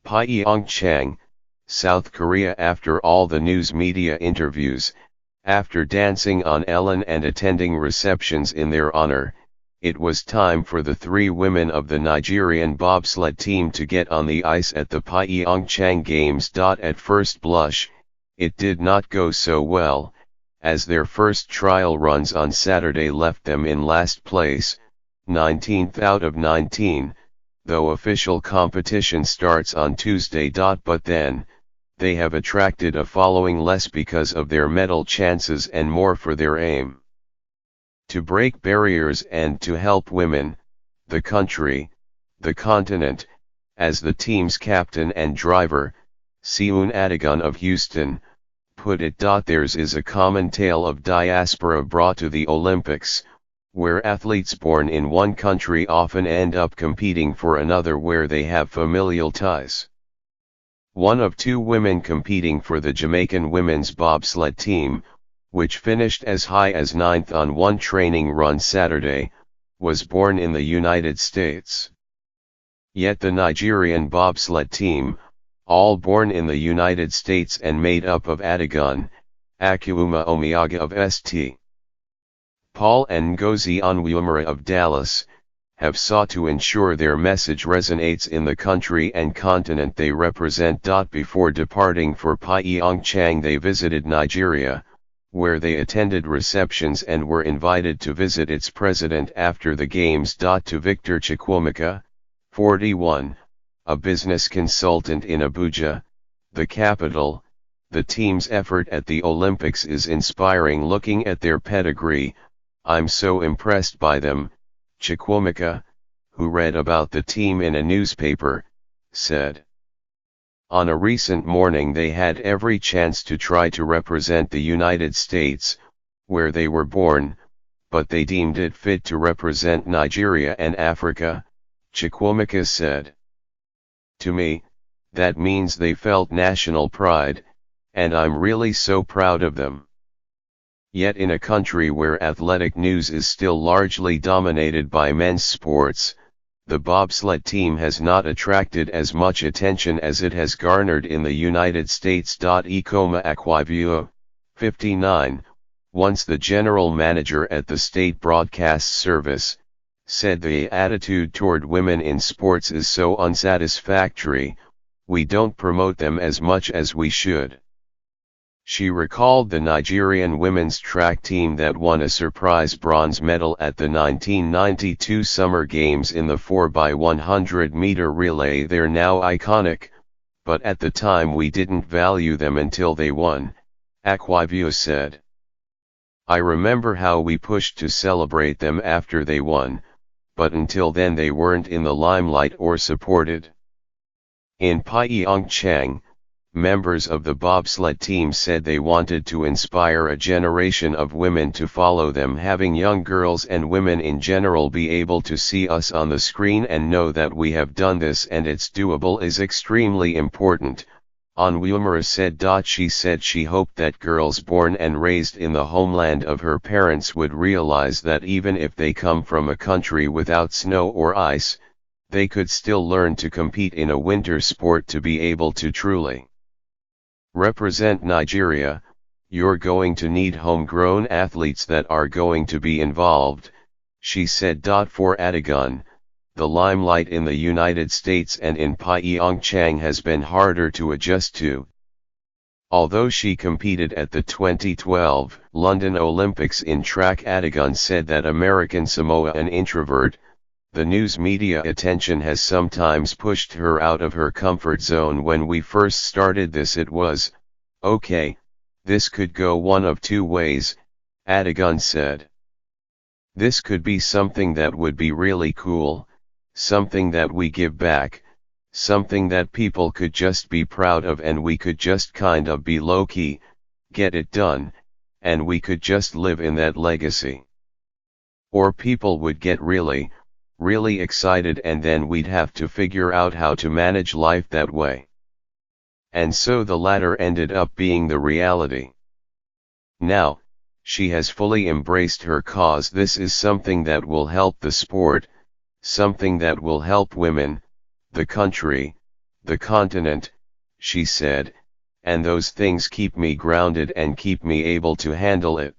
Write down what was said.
Pyeongchang, South Korea. After all the news media interviews, after dancing on Ellen and attending receptions in their honor, it was time for the three women of the Nigerian bobsled team to get on the ice at the Pyeongchang Games. At first blush, it did not go so well, as their first trial runs on Saturday left them in last place, 19th out of 19, though official competition starts on Tuesday. But then, they have attracted a following less because of their medal chances and more for their aim to break barriers and to help women, the country, the continent, as the team's captain and driver, Seun Adigun of Houston, put it. Theirs is a common tale of diaspora brought to the Olympics, where athletes born in one country often end up competing for another where they have familial ties. One of two women competing for the Jamaican women's bobsled team, which finished as high as 9th on one training run Saturday, was born in the United States. Yet the Nigerian bobsled team, all born in the United States and made up of Adigun, Akuuma Omiyaga of St. Paul and Ngozi Onwuamara of Dallas, have sought to ensure their message resonates in the country and continent they represent. Before departing for Pyeongchang, they visited Nigeria, where they attended receptions and were invited to visit its president after the games. To Victor Chukwuemeka, 41, a business consultant in Abuja, the capital, the team's effort at the Olympics is inspiring. Looking at their pedigree, I'm so impressed by them, Chukwuemeka, who read about the team in a newspaper, said. On a recent morning they had every chance to try to represent the United States, where they were born, but they deemed it fit to represent Nigeria and Africa, Chukwuemeka said. To me, that means they felt national pride, and I'm really so proud of them. Yet in a country where athletic news is still largely dominated by men's sports, the bobsled team has not attracted as much attention as it has garnered in the United States. Ikoma Akwaviu, 59, once the general manager at the state broadcast service, said the attitude toward women in sports is so unsatisfactory, we don't promote them as much as we should. She recalled the Nigerian women's track team that won a surprise bronze medal at the 1992 Summer Games in the 4x100-meter relay. They're now iconic, but at the time we didn't value them until they won, Akwaviu said. I remember how we pushed to celebrate them after they won, but until then they weren't in the limelight or supported. In Pyeongchang, members of the bobsled team said they wanted to inspire a generation of women to follow them. Having young girls and women in general be able to see us on the screen and know that we have done this and it's doable is extremely important, Onwuamara said. She said she hoped that girls born and raised in the homeland of her parents would realize that even if they come from a country without snow or ice, they could still learn to compete in a winter sport to be able to truly represent Nigeria. You're going to need homegrown athletes that are going to be involved, she said. For Adigun, the limelight in the United States and in Pyeongchang has been harder to adjust to. Although she competed at the 2012 London Olympics in track, Adigun said that American Samoa, an introvert, the news media attention has sometimes pushed her out of her comfort zone. When we first started this it was, okay, this could go one of two ways, Adigun said. This could be something that would be really cool, something that we give back, something that people could just be proud of and we could just kind of be low-key, get it done, and we could just live in that legacy. Or people would get really excited and then we'd have to figure out how to manage life that way. And so the latter ended up being the reality. Now, she has fully embraced her cause. This is something that will help the sport, something that will help women, the country, the continent, she said, and those things keep me grounded and keep me able to handle it.